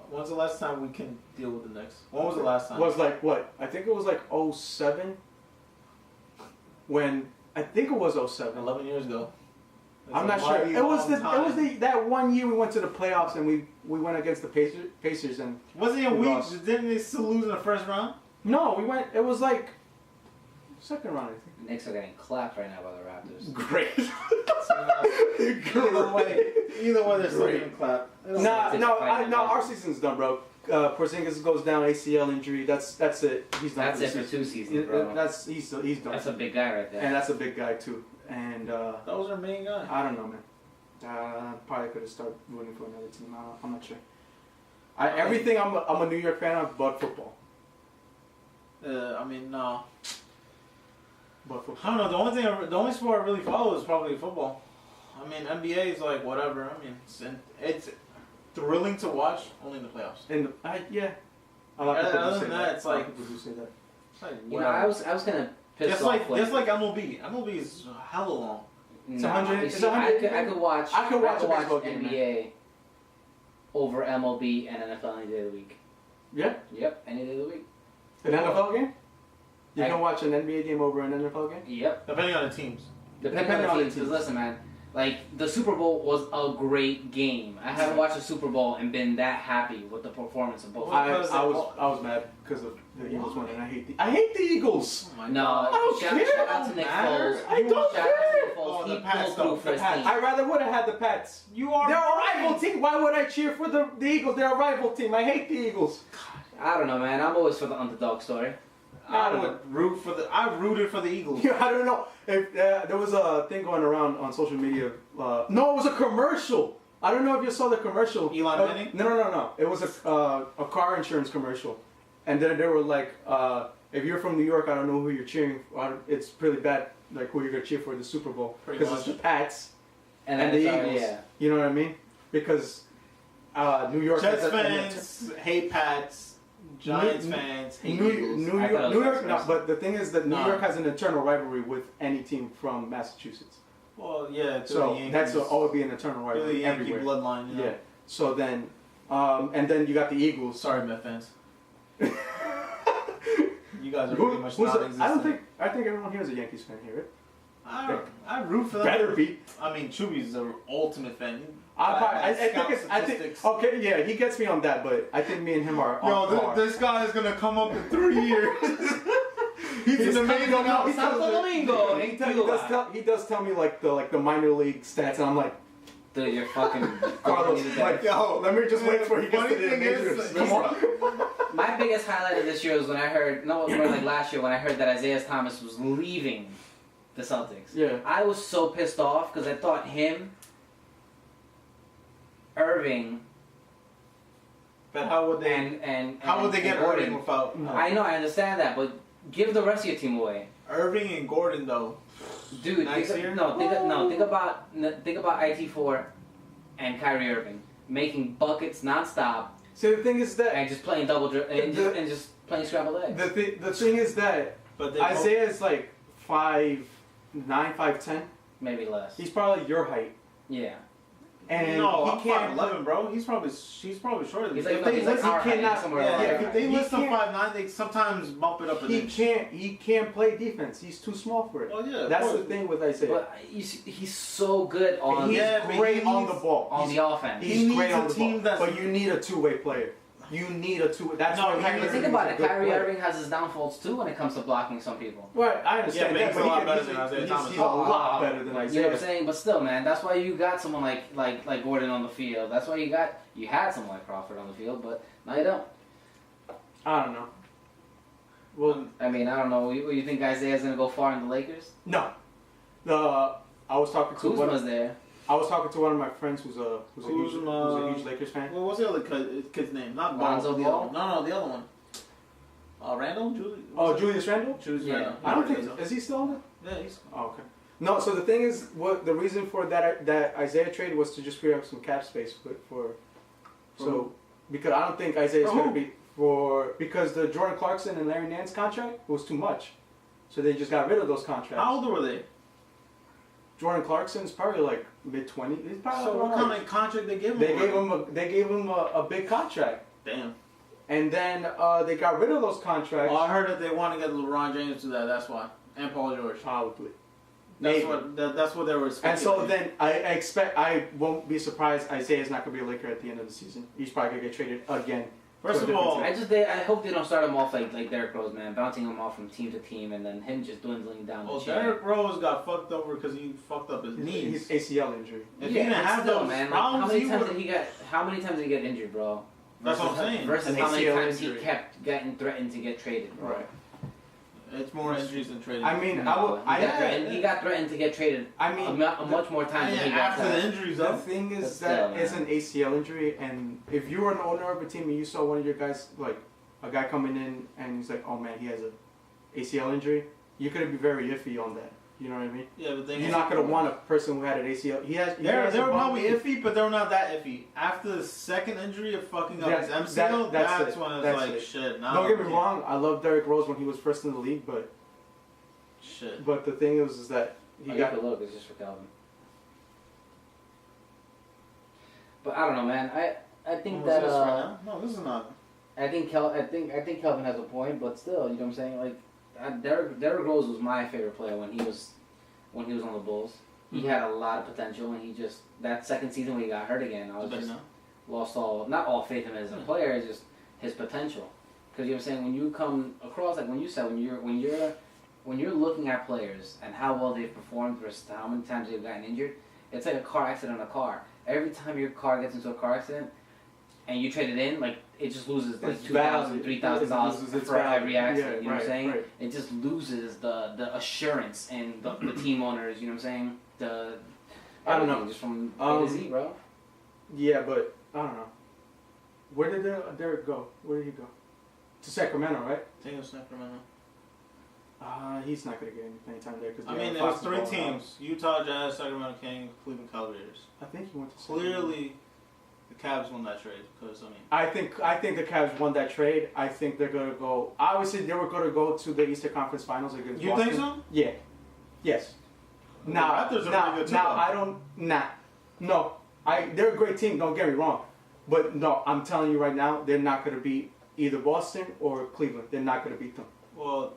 when's the last time we can deal with the Knicks? When was the last time? It was like what? I think it was like 07. When I think it was 07. 11 years ago. I'm not sure. It was that one year we went to the playoffs and we went against the Pacers and wasn't it we weak? lost. Didn't they still lose in the first round? No, we went. It was like second round, I think. The Knicks are getting clapped right now by the Raptors. Great. Either way, they're still getting clapped. No. Our season's done, bro. Porzingis goes down, ACL injury. That's it. He's done. That's it for 2 seasons, bro. He's done. That's a big guy right there. And that's a big guy too. And that was our main guy. I don't know, man. Probably could have started rooting for another team. I'm not sure. Everything I'm a New York fan of, but football. I mean, no. But football. I don't know. The only sport I really follow is probably football. I mean, NBA is like whatever. I mean, it's thrilling to watch only in the playoffs. And yeah. A lot of people Other do say than that, that. it's A lot like of people do say that. It's like You know, I was kind of pissed off. just like MLB. MLB is hella long. It's Nah, 100. you It's see, 100. I could watch. I could watch a baseball game, NBA over MLB and NFL any day of the week. Yeah. Yep, any day of the week. An NFL game? You I- can watch an NBA game over an NFL game? Yep. Depending on the teams. Depending on the teams. Because listen, man, like the Super Bowl was a great game. I haven't watched a Super Bowl and been that happy with the performance of both. I was mad because of the Eagles won, and I hate the Eagles. Oh my No, God. I don't care. shout out to Nick Matter. Foles. I don't Shout out to care. Nick Oh, Foles. the He Pats, pulled though. through for The his Pats. team. I rather would have had the Pats. You are They're a right. rival team. Why would I cheer for the Eagles? They're a rival team. I hate the Eagles. I don't know, man. I'm always for the underdog story. I rooted for the Eagles. Yeah, I don't know. If there was a thing going around on social media. No, it was a commercial. I don't know if you saw the commercial. Elon Manning? No. It was a car insurance commercial, and then they were like, if you're from New York, I don't know who you're cheering for. It's really bad, like who you're gonna cheer for the Super Bowl Pretty because it's much. the Pats And and then the it's, Eagles. yeah. You know what I mean? Because New York. Jets has fans hate Pats. Giants fans hate Eagles. New I thought it was York. vice No, versa. but the thing is that New No. York has an internal rivalry with any team from Massachusetts. Well, yeah. To So the Yankees, that's always be an internal to the rivalry Yankee everywhere. bloodline. You know? Yeah. So then, and then you got the Eagles. Sorry, Met fans. You guys are pretty much Who's non-existent. I think everyone here is a Yankees fan here. I root for them. Better be. I mean, Chubby's the ultimate fan. I think okay, yeah, he gets me on that, but I think me and him are on par. This guy is gonna come up in 3 years. He's an amazing outfielder. Santo Domingo. He does tell me like the minor league stats, and I'm like, Dude, you're fucking. Carlos, like, yo, let me just wait for he gets to Funny the thing is, majors. Come on. My biggest highlight of this year was when I heard, like last year, when I heard that Isaiah Thomas was leaving the Celtics. Yeah. I was so pissed off because I thought him, Irving, But how would they? How would they get Irving without? I know, I understand that, but give the rest of your team away. Irving and Gordon though. Dude, think about IT4 and Kyrie Irving making buckets nonstop. So the thing is that and just playing and just playing scrambled eggs. The thing is that Isaiah is like 5'9", 5'10". Maybe less. He's probably your height. Yeah. And no, he I'm can't 5'11", bro. He's probably shorter than me. If they list him 5'9", they sometimes bump it up an inch. He can't play defense. He's too small for it. Well, yeah, that's the thing with Isaiah. But he's so good on. He's great on the ball. On the offense. He's great on the ball. But you need a two-way player. You need a two. That's why think about it. Kyrie Irving has his downfalls too when it comes to blocking some people. Right, I understand. Yeah, but he's a lot better than Isaiah Thomas. He's a lot better than Isaiah. You know what I'm saying? But still, man, that's why you got someone like Gordon on the field. That's why you had someone like Crawford on the field, but now you don't. I don't know. Well, I mean, I don't know. You think Isaiah's gonna go far in the Lakers? No. I was talking to Kuzma's there. I was talking to one of my friends who's a huge Lakers fan. Well, what's the other kid's name? Not Lonzo Ball? No, the other one. Randall? Julius Randle? Yeah. I don't think so. Is he still on it? Yeah, he's. Oh, okay. No, so the thing is, the reason for that Isaiah trade was to just free up some cap space because I don't think Isaiah's going to be because the Jordan Clarkson and Larry Nance contract was too much, so they just got rid of those contracts. How old were they? Jordan Clarkson's probably like mid-20s. He's probably so what kind of contract they gave him? They gave him a big contract. Damn. And then they got rid of those contracts. Well, I heard that they want to get LeBron James to that. That's why, and Paul George. Probably. That's what they were and so then I won't be surprised Isaiah's not going to be a Laker at the end of the season. He's probably going to get traded again. First of all, I hope they don't start him off like Derrick Rose, man, bouncing him off from team to team, and then him just dwindling down. Well, Derrick Rose got fucked over because he fucked up his knees. His ACL injury. If he didn't have those man, problems, how many times did he get injured, bro? That's what I'm saying. Versus how many times he kept getting threatened to get traded, bro. Right. It's more injuries than trading. I mean, he got threatened to get traded. I mean, much more times than he got after the injuries. The thing is that it's an ACL injury, and if you were an owner of a team and you saw one of your guys, like a guy coming in and he's like, "Oh man, he has a ACL injury," you're gonna be very iffy on that. You know what I mean? Yeah, but you're not gonna want a person who had an ACL. They were probably iffy, but they're not that iffy. After the second injury of fucking up his MCL, that's when it's like shit. Don't get me wrong. I love Derrick Rose when he was first in the league, but shit. But the thing is that he got the look. It's just for Calvin. But I don't know, man. I think that no, this is not. I think Calvin has a point, but still, you know what I'm saying? Like, Derrick Rose was my favorite player when he was on the Bulls. He had a lot of potential, and that second season when he got hurt again, I was just lost not all faith in him as a player, it's just his potential. Because you know what I'm saying, when you come across, like when you said, when you're looking at players and how well they've performed versus how many times they've gotten injured, it's like a car accident on a car. Every time your car gets into a car accident and you trade it in, like it just loses like $2,000, $3,000 for every accident. You know what I'm saying? Right. It just loses the assurance and the team owners. You know what I'm saying? I don't know. Just from A to Z, bro. Yeah, but I don't know. Where did Derrick go? Where did he go? To Sacramento, right? I think it was Sacramento. He's not going to get any playing time there. I mean, it was three teams. Utah Jazz, Sacramento Kings, Cleveland Cavaliers. I think he went to Clearly, the Cavs won that trade because, I think the Cavs won that trade. I think they're going to go... Obviously, they were going to go to the Eastern Conference Finals against Boston. You think so? Yeah. Yes. Now, I don't... No. They're a great team, don't get me wrong. But no, I'm telling you right now, they're not going to beat either Boston or Cleveland. They're not going to beat them. Well...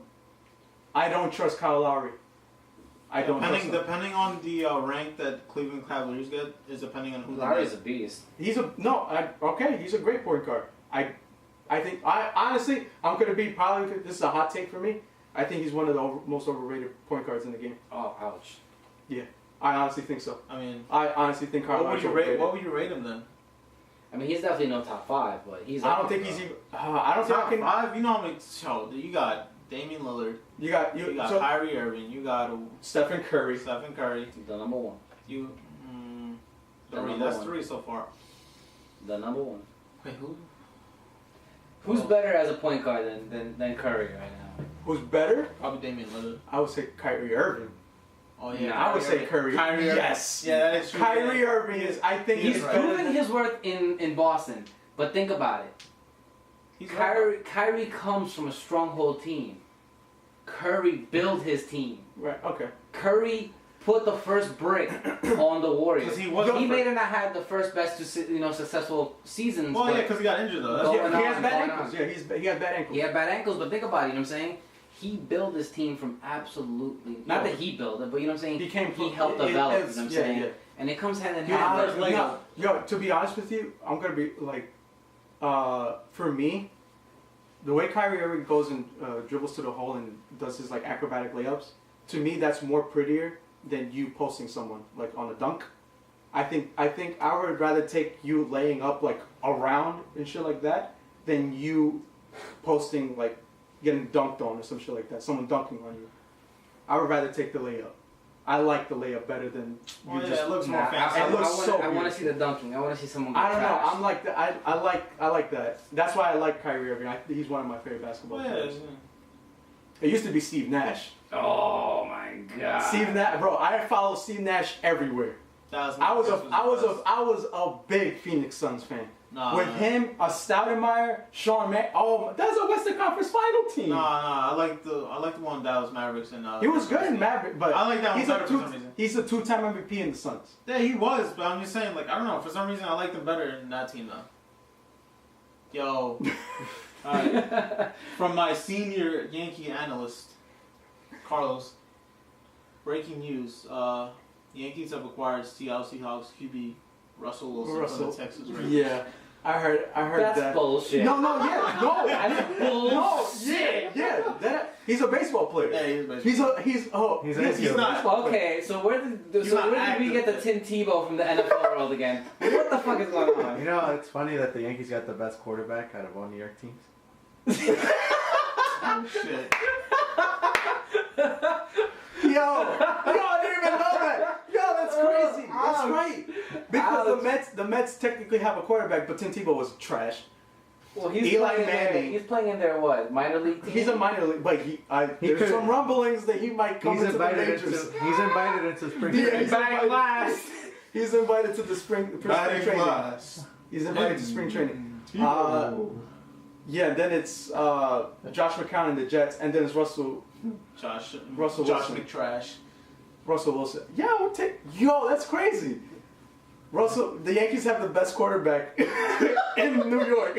I don't trust Kyle Lowry. Depending on the rank that Cleveland Cavaliers get is depending on who. Lowry's a beast. He's a great point guard. I honestly, I'm gonna be probably, this is a hot take for me. I think he's one of the most overrated point guards in the game. Oh, ouch. Yeah, I honestly think so. I honestly think Kyle Lowry's overrated. What would you rate him then? I mean, he's definitely no top 5, but he's. I don't think he's even. I don't top think top 5. You know how many? You got Damian Lillard. You got Kyrie Irving. You got Stephen Curry. The number 1. That's 3 so far. The number 1. Wait, who? Who's better as a point guard than Curry right now? Who's better? Probably Damian Lillard. I would say Kyrie Irving. Oh yeah, I would say Curry. Kyrie Irving. Yes. Yeah, that is true. Kyrie Irving is. I think He's he's better proven than- his worth in Boston, but think about it. Kyrie comes from a stronghold team. Curry built his team. Right. Okay. Curry put the first brick on the Warriors. He may not have the first best successful seasons. Well, yeah, because he got injured though. That's Going Yeah, he has on, bad going ankles. on. Yeah, he has bad ankles. He had bad ankles, but think about it. You know what I'm saying? He built this team from absolutely not that he built it, but you know what I'm saying. He helped develop. You know what I'm saying? Yeah. And it comes hand in hand. Yo, to be honest with you, I'm gonna be like, for me, the way Kyrie Irving goes and dribbles to the hole and does his like acrobatic layups, to me that's more prettier than you posting someone like on a dunk. I think I would rather take you laying up like around and shit like that than you posting like getting dunked on or some shit like that. Someone dunking on you. I would rather take the layup. I like the layup better than you just. It looks more fancy. I want to see the dunking. I want to see someone. I don't know. I'm like that. I like that. That's why I like Kyrie Irving. He's one of my favorite basketball players. It used to be Steve Nash. Oh my God. Steve Nash, bro. I follow Steve Nash everywhere. I was a big Phoenix Suns fan. With him, a Stoudemire, Sean Mack. Oh, that's a Western Conference Final team. I like the one Dallas Mavericks and. He was good in Maverick, but I like that one better for some reason. He's a two-time MVP in the Suns. Yeah, he was, but I'm just saying, like, I don't know. For some reason, I like them better in that team though. Yo, alright. From my senior Yankee analyst, Carlos. Breaking news: Yankees have acquired Seattle Seahawks QB Russell Wilson from the Texas Rangers. Yeah, I heard That's that. bullshit. No, That's bullshit. That he's a baseball player. Yeah, he's a baseball. He's not. Okay, so where did we get the Tim Tebow from the NFL world again? What the fuck is going on? You know, it's funny that the Yankees got the best quarterback out of all New York teams. Oh shit. Yo, I didn't even know that. Yo, that's crazy. That's right. Because the Mets technically have a quarterback, but Tim Tebow was trash. Well, he's Eli playing Manning. He's playing in their what? Minor league team? He's a minor league, but there's some rumblings that he might come into the majors. He's invited into spring Yeah, training. he's invited to the spring training. Glass. He's invited to spring training. Yeah, then it's Josh McCown and the Jets, and then it's Russell Wilson. McTrash. Russell Wilson. Yeah, I would take. Yo, that's crazy. The Yankees have the best quarterback in New York.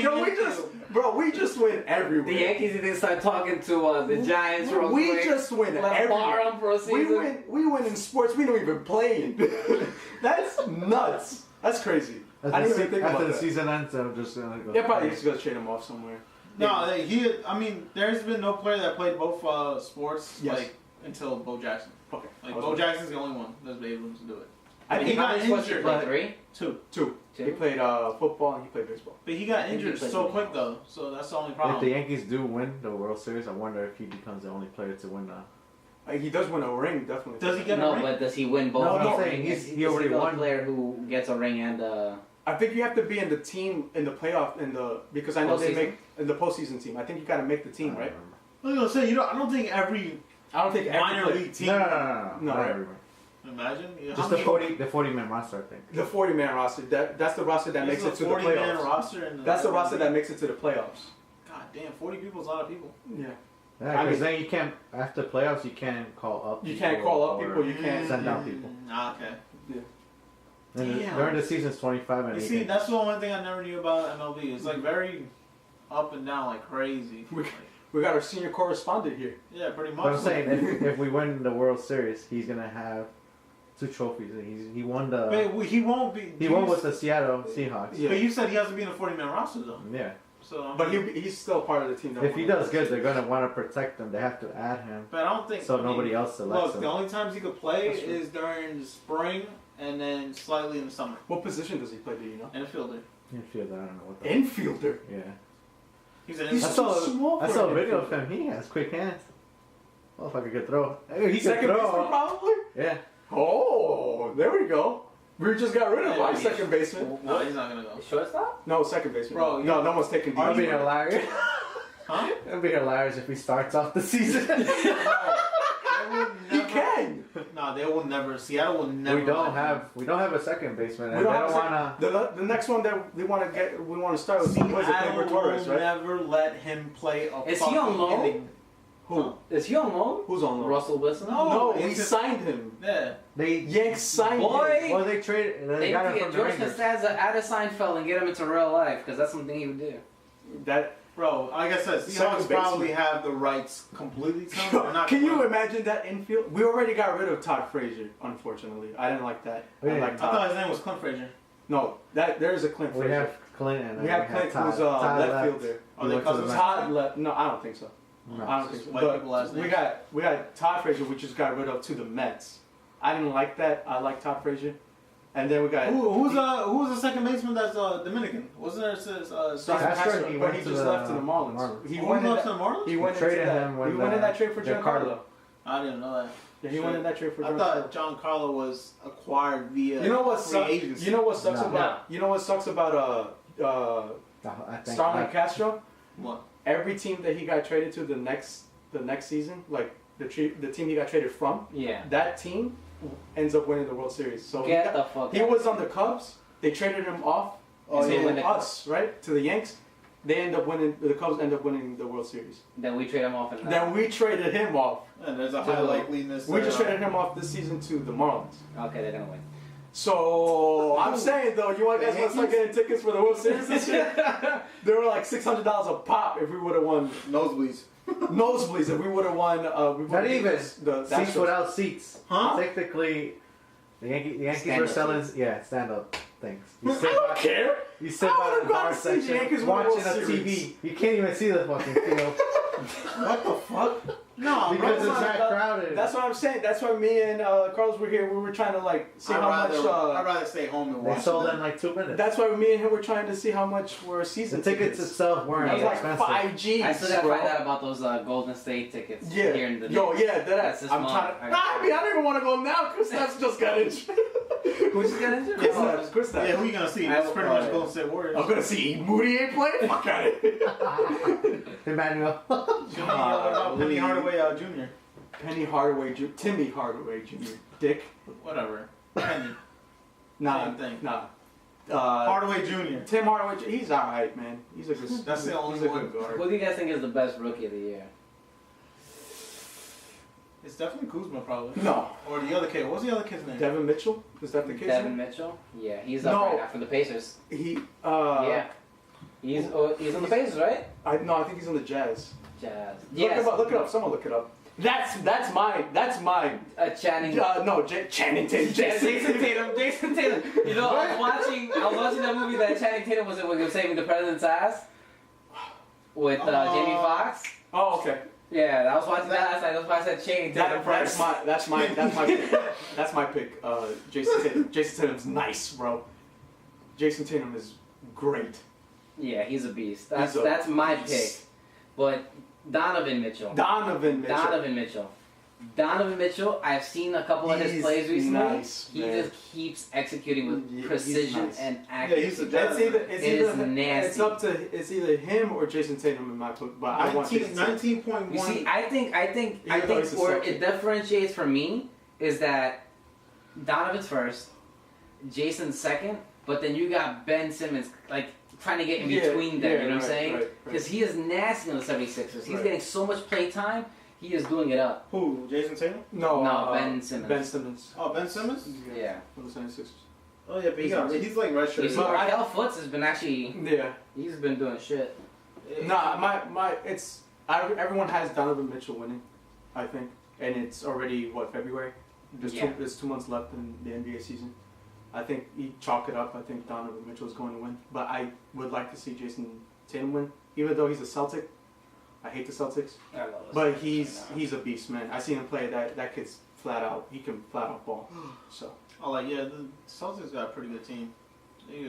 Yo, we just win everywhere. The Yankees need to start talking to the Giants real quick. We just win Let everywhere. bar them for a season. We win in sports we don't even play in. That's nuts. That's crazy. I didn't even think about After the that. season ends, I'm just gonna go. They're probably just gonna trade him off somewhere. No, there's been no player that played both sports until Bo Jackson. Okay. Bo Jackson's the only one that's been able to do it. I think he got injured. Three? Two. He played football and he played baseball. But he got injured so quick though, so that's the only problem. If the Yankees do win the World Series, I wonder if he becomes the only player to win He does win a ring, definitely. Does he get a ring? But does he win both? No, rings? I'm saying he already the won. player who gets a ring and I think you have to be in the team in the playoff because I know they make in the postseason team. I think you got to make the team, right? I was gonna say, I don't think every minor league team. No, not everyone. Imagine Just the 40-man roster, I think. The 40-man roster. That's the roster that makes it to the playoffs. Roster That's the roster that makes it to the playoffs. God damn, 40 people is a lot of people. Yeah. Yeah, because then you can't, after playoffs, you can't call up. You can't call up people. You can't send down people. Okay. Yeah. And during the season's 25 and you see, that's the one thing I never knew about MLB. It's like very up and down, like crazy. We got our senior correspondent here. Yeah, pretty much. But I'm saying, if we win the World Series, he's gonna have 2 trophies. He won the. But he won't be. He won with the Seattle Seahawks. Yeah. But you said he has to be in the 40-man roster though. Yeah. So. But he's still part of the team. If he does good, they're gonna want to protect him. They have to add him. But I don't think. So nobody else selects him. Look, the only times he could play is during the spring and then slightly in the summer. What position does he play? Do you know? Infielder. Infielder, I don't know what. Infielder. Yeah. He's an He's infielder. too small for I saw a an video infielder. of him. He has quick hands. Oh, if I could throw. He could Second throw. baseman, probably. Yeah. Oh, there we go. We just got rid of our second baseman. No, he's not gonna go. Shortstop? No, second baseman. Bro, no one's taking D. That'd be hilarious. Huh? That'd be hilarious if he starts off the season. He can. No, they will never. Seattle will never. We don't have a second baseman. We And don't they have don't wanna. the next one that we want to start with was Seattle Torres, will right? never let him play a Is he fucking on loan? inning. Who? Is he on loan? Who's on loan? Russell Wilson? No. No, we it's- signed him. Yeah. They Yanks signed Boy. him. well they traded. They They got need him to from get the George Rangers. Costanza out of Seinfeld and get him into real life, because that's something he would do. That. Bro, like I said, Second Seahawks probably have the rights completely to him. They're not Can you gonna- imagine that infield? We already got rid of Todd Frazier, unfortunately. I didn't like that. I Yeah. like I Todd. thought his name was Clint Frazier. No, there's a Clint We Frazier. have Clinton. We have Clint Todd. who's Todd left left. fielder. Are He they went to the cousins? Mets. Todd left. No, I don't think so. No. I don't think so. White But people last we names. got Todd Frazier, we just got rid of to the Mets. I didn't like that. I like Todd Frazier. And then we got Who's the second baseman that's Dominican? Wasn't there Castro, Castro, he but went he to just the left to the Marlins. Marlins. He Who went in left to that, the Marlins? he went traded into that. him when He went in that trade for Giancarlo. Giancarlo. I didn't know that. Yeah, he went in that trade for I Giancarlo. thought John Carlo was acquired via You know what free sucks? agency. You know what sucks No. about? You know what sucks about I think Starlin Castro? What? Every team that he got traded to the next season, like the team he got traded from, Yeah. that team ends up winning the World Series. So Get the fuck he out. was on the Cubs. They traded him off Oh, to yeah. us, right? To the Yanks. They end up winning. The Cubs end up winning the World Series. Then we trade him off in Then we traded him off. And there's a high likeliness. We just traded him off this season to the Marlins. Okay, they're gonna win. So I'm saying though, you guys The want to start Yankees? getting tickets for the World Series this year? They were like $600 a pop if we would have won nosebleeds. nosebleeds. If we would have won, we Not even the seats Astros. without seats. Huh? Technically, the Yankees Stand were up selling seats. stand up things. I don't care. You sit I by would've the gone bar to see the section Yankees win the watching World a Series. TV. You can't even see the fucking field What the fuck? No, because bro, it's not- that crowded. That's what I'm saying. That's why me and Carlos were here. We were trying to like see how I'd much. rather stay home and They watch. sold them. in like 2 minutes. That's why me and him were trying to see how much were The season tickets itself weren't That was like expensive. 5G. I still gotta bro. find out about those Golden State tickets Yeah. here in the Yo, yeah, That's that's. this I'm month. trying to. Nah, I mean, I don't even want to go now because Steph's just got injured. Who's just getting injured? Chris Steph. Yeah, who you gonna see? I- It's pretty much Golden State Warriors. I'm gonna see Moody ain't playing. Fuck out of here. Emmanuel. What about Penny Hardaway Jr.? Penny Hardaway, Timmy Hardaway Jr. Dick. Whatever. Penny. Nah, Same thing. nah. Hardaway Jr. Tim Hardaway, he's alright, man. He's a good. That's the only he's a one. good guard. Who do you guys think is the best rookie of the year? It's definitely Kuzma, probably. No, Or the other kid. What's the other kid's name? Devin Mitchell. Is that the case? Devin Mitchell? Yeah, he's up No. right now for the Pacers. He. Yeah. He's on the Pacers, right? I think he's on the Jazz. Jazz. Look it up. Someone look it up. That's mine. Channing. Channing Tatum. Jason Tatum. You know, I was watching that movie that Channing Tatum was in when he was saving the president's ass with Jamie Foxx. Oh, okay. Yeah, I was watching that last night. That's why I said Channing Tatum first. That's my pick. That's my pick. Jason Tatum. Jason Tatum's nice, bro. Jason Tatum is great. Yeah, he's a beast. He's a That's my beast. pick. But Donovan Mitchell. Donovan Mitchell. I've seen a couple of his He's plays recently. nice, he man. just keeps executing with Yeah, he's precision nice. and Yeah, accuracy. he's a It's either nasty. it's either him or Jason Tatum in my book, but I want Jason Tatum. 19.1. You see, I think Even though he's a where Celtic. it differentiates for me is that Donovan's first, Jason's second, but then you got Ben Simmons like trying to get in between them. You know what I'm saying? Because he is nasty on the 76ers. He's Right. getting so much play time. He is doing it up. Who? Jason Tatum? No, Ben Simmons. Ben Simmons. Oh, Ben Simmons? Yeah. For the 76ers. Oh, yeah, but he's like You see, redshirt. But I- Markel Fultz has been actually. Yeah. He's been doing shit. Nah, everyone has Donovan Mitchell winning, I think, and it's already February. There's 2 months left in the NBA season. I think you chalk it up. I think Donovan Mitchell is going to win, but I would like to see Jason Tatum win, even though he's a Celtic. I hate the Celtics, I love this but right he's a beast, man. I seen him play. That kid's flat out. He can flat out ball. So, Oh, like, yeah, the Celtics got a pretty good team. They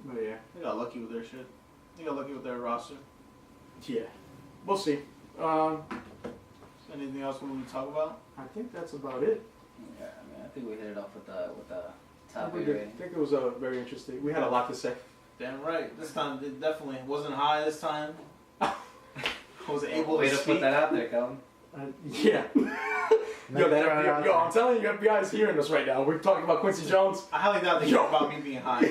but yeah, got lucky with their shit. They got lucky with their roster. yeah, we'll see. Anything else we want to talk about? I think that's about it. Yeah, I mean, I think we hit it off with the Topic I rating. think it was very interesting. We had a lot to say. Damn right. This time it definitely wasn't high. This time I was able Way to to speak. put that out there, Calvin. Yeah. Yo, I'm telling you, FBI is hearing us right now. We're talking about Quincy Jones. I highly doubt they care about me being high.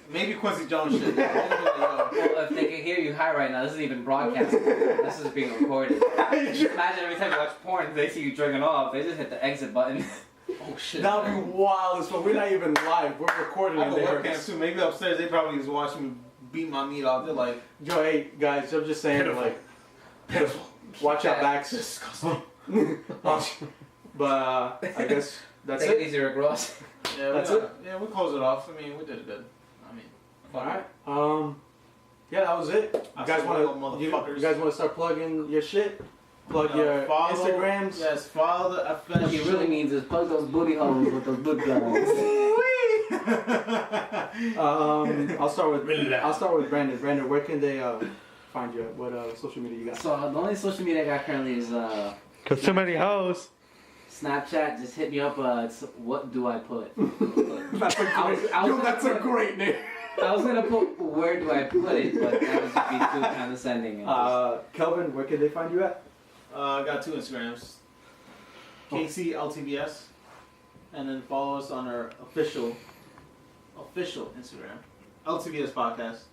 Maybe Quincy Jones should. Well, if they can hear you high right now, this isn't even broadcasting. This is being recorded. Just imagine every time you watch porn, they see you drinking off, they just hit the exit button. Oh shit. That would be wild as well. We're not even live. We're recording I and have a they heard webcam us. too. Maybe upstairs they probably was watching me beat my meat off. They're like, Yo, hey, guys, I'm just saying, Pitiful. like, pitiful. watch our backs. Disgusting. But I guess that's Take it it. easy, Rick Ross. Yeah, That's we, it? Yeah, we closed it off. I mean, we did it good. I mean, Alright. Yeah, that was it. You guys want to start plugging your shit? Plug your follow, Instagrams? Yes, follow the What he really means is plug those booty holes with those good guys. I'll start with Brandon. Brandon, where can they find you? What social media you got? So the only social media I got currently is Cause too many hoes. Snapchat. Just hit me up. It's what do I put? That's a great name. I was gonna put where do I put it, but that would just be too condescending. And Kelvin, where can they find you at? I got 2 Instagrams. Casey LTVS, and then follow us on our official Instagram, LTVS Podcast.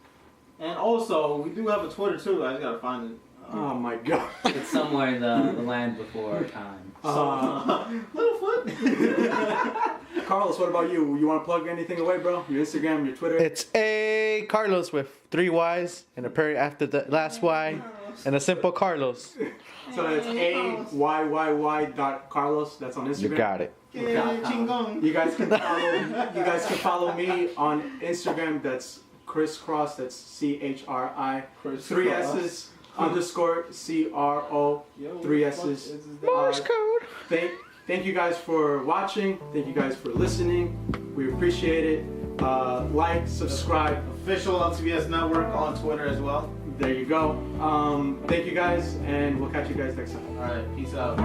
And also, we do have a Twitter too. I just gotta find it. Oh my god. it's somewhere in the land before time. Littlefoot. Carlos, what about you? You want to plug anything away, bro? Your Instagram, your Twitter? It's A Carlos with 3 Y's and a period after the last Y and a simple Carlos. So that's AYYY.Carlos. That's on Instagram. You got it. Yeah, chingong. You guys can follow me on Instagram. That's crisscross. That's CHRI. 3 S's _ CRO. 3 S's. Morse code. Thank you guys for watching. Thank you guys for listening. We appreciate it. Like, subscribe. Official LTVS Network on Twitter as well. There you go. Thank you guys, and we'll catch you guys next time. All right, peace out.